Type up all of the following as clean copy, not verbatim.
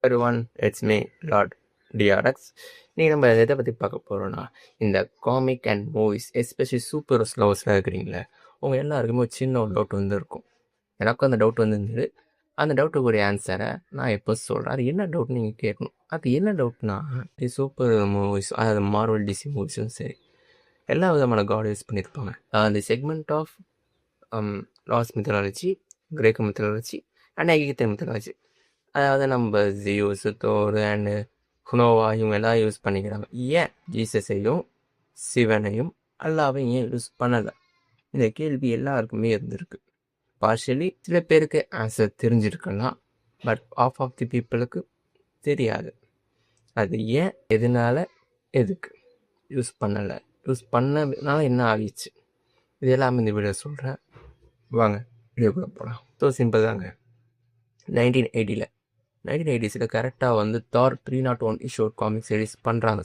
everyone, it's me, Lord DRX. நீ நம்ம எதை பற்றி பார்க்க போகிறோன்னா, இந்த comic and movies especially super லவர்ஸ்லாம் இருக்கிறீங்களே, உங்கள் எல்லாருக்குமே ஒரு சின்ன ஒரு டவுட் வந்து இருக்கும். எனக்கும் அந்த டவுட் வந்துருந்தது. அந்த டவுட்டுக்குரிய ஆன்சரை நான் எப்போ சொல்கிறேன். அது என்ன டவுட்னு நீங்கள் கேட்கணும். அது என்ன டவுட்னா, சூப்பர் மூவிஸ், அதாவது மார்வல் டிசி மூவிஸும் சரி, எல்லா விதமான காட் யூஸ் பண்ணியிருப்பாங்க. அந்த செக்மெண்ட் ஆஃப் லாஸ் மித்தாலஜி, கிரேக்க மித்தாலஜி அண்ட் ஐகித்த மித்தாலஜி, அதாவது நம்ம ஜியூஸ், தோர் அண்டு ஹுனோவா இவங்க எல்லாம் யூஸ் பண்ணிக்கிறாங்க. ஏன் ஜீசஸையும் சிவனையும் அல்லாவையும் ஏன் யூஸ் பண்ணலை? இந்த கேள்வி எல்லாருக்குமே இருந்திருக்கு. பார்ஷலி சில பேருக்கு ஆன்சர் தெரிஞ்சிருக்கலாம், பட் ஆஃப் தி பீப்புளுக்கு தெரியாது. அது ஏன், எதனால, எதுக்கு யூஸ் பண்ணலை, யூஸ் பண்ணனால என்ன ஆகிடுச்சு, இது எல்லாமே இந்த வீடியோ சொல்கிறேன். வாங்க வீடியோக்குள்ளே போகலாம். ஸோ சிம்பிள் தாங்க. 1980s கரெக்டாக வந்து தார் 301 இஷ்யூ காமிக் சீரிஸ் பண்ணுறாங்க.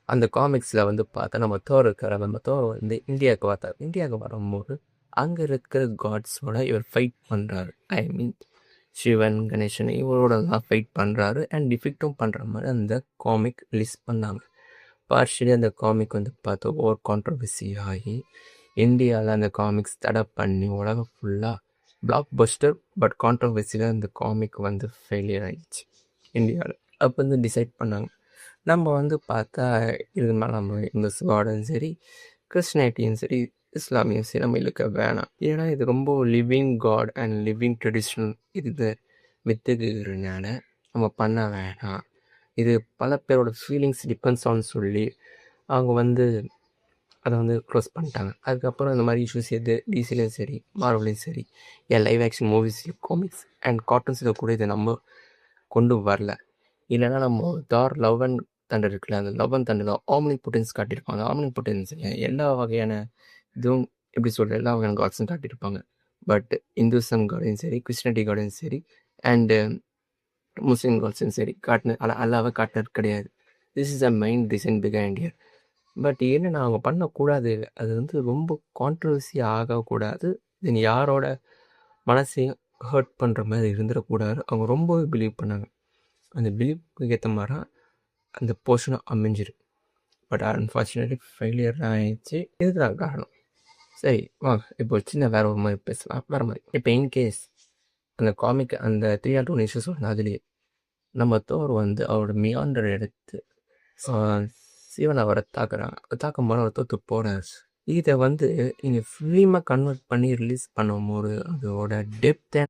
அந்த காமிக்ஸில் வந்து பார்த்தா நம்ம தோர் இருக்கிற நம்ம தோர் வந்து இந்தியாவுக்கு பார்த்தார். இந்தியாவுக்கு வரும்போது அங்கே இருக்கிற காட்ஸோட இவர் ஃபைட் பண்ணுறாரு. ஐ மீன் சிவன், கணேசன் இவரோட தான் ஃபைட் பண்ணுறாரு அண்ட் டிஃபிக்டும் பண்ணுற மாதிரி அந்த காமிக் ரிலீஸ் பண்ணாங்க. பார்ஷலி அந்த காமிக் வந்து பார்த்தா ஓவர் கான்ட்ரவர்சி ஆகி இந்தியாவில் அந்த காமிக்ஸ் தடை பண்ணி உலகம் ஃபுல்லாக பிளாக் பஸ்டர், பட் கான்ட்ரவர்சியில் அந்த காமிக் வந்து ஃபெயிலியர் ஆகிடுச்சு இந்தியாவில். அப்போ வந்து டிசைட் பண்ணாங்க, நம்ம வந்து பார்த்தா இது மேலே நம்ம இந்த காடும் சரி, கிறிஸ்டியானிட்டியும் சரி, இஸ்லாமியும் சரி நம்ம இழுக்க வேணாம். ஏன்னா இது ரொம்ப living god and living traditional இது வித்துக்கிறதுனால நம்ம பண்ண வேணாம். இது பல பேரோட ஃபீலிங்ஸ் டிபெண்ட்ஸ் ஆன் சொல்லி அவங்க வந்து அதை வந்து க்ளோஸ் பண்ணிட்டாங்க. அதுக்கப்புறம் இந்த மாதிரி இஷ்யூஸ் எது டிசிலையும் சரி, மார்வலையும் சரி, என் லைவ் ஆக்ஷன் மூவிஸ்லையும், காமிக்ஸ் அண்ட் கார்ட்டூன்ஸில் கூட இதை நம்ம கொண்டு வரல. இல்லைன்னா நம்ம தார் லவ் அண்ட் தண்டர் இருக்குல்ல, அந்த லவ் அண்ட் தண்டரில் ஆம்னி பொட்டன்ஸ் காட்டியிருப்பாங்க. ஆம்னி பொட்டன்ஸில் எல்லா வகையான இதுவும் எப்படி சொல்கிற எல்லா வகையான காட்ஸும் காட்டியிருப்பாங்க. பட் இந்துசம் காடையும் சரி, கிறிஸ்டியானிட்டி காடையும் சரி அண்டு முஸ்லீம் காட்ஸும் சரி அல்லாவை காட்டினது கிடையாது. This is a main reason behind here. But என்னென்னா அவங்க பண்ணக்கூடாது, அது வந்து ரொம்ப கான்ட்ரவர்சி ஆகக்கூடாது, தென் யாரோட மனசையும் ஹர்ட் பண்ணுற மாதிரி இருந்துடக்கூடாது. அவங்க ரொம்பவே பிலீவ் பண்ணாங்க. அந்த பிலீவுக்கு ஏற்ற மாதிரி அந்த போர்ஷனும் அமைஞ்சிருக்கு. பட் அன்ஃபார்ச்சுனேட்லி ஃபெயிலியர் ஆகிடுச்சு. இதுதான் காரணம். சரி வாங்க இப்போ சின்ன வேறு ஒரு மாதிரி பேசலாம். வேறு மாதிரி இப்போ இன்கேஸ் அந்த காமிக் அந்த 301 இஷ்யூஸ் வந்து அதுலேயே நம்ம தோர் வந்து அவரோட மியாண்டர் எடுத்து சிவன் அவரை தாக்கும் போது அவர் தோற்று போகிறார். இதை வந்து நீங்கள் ஃபிலிமாக கன்வெர்ட் பண்ணி ரிலீஸ் பண்ணும்போது அதோட டெப்த்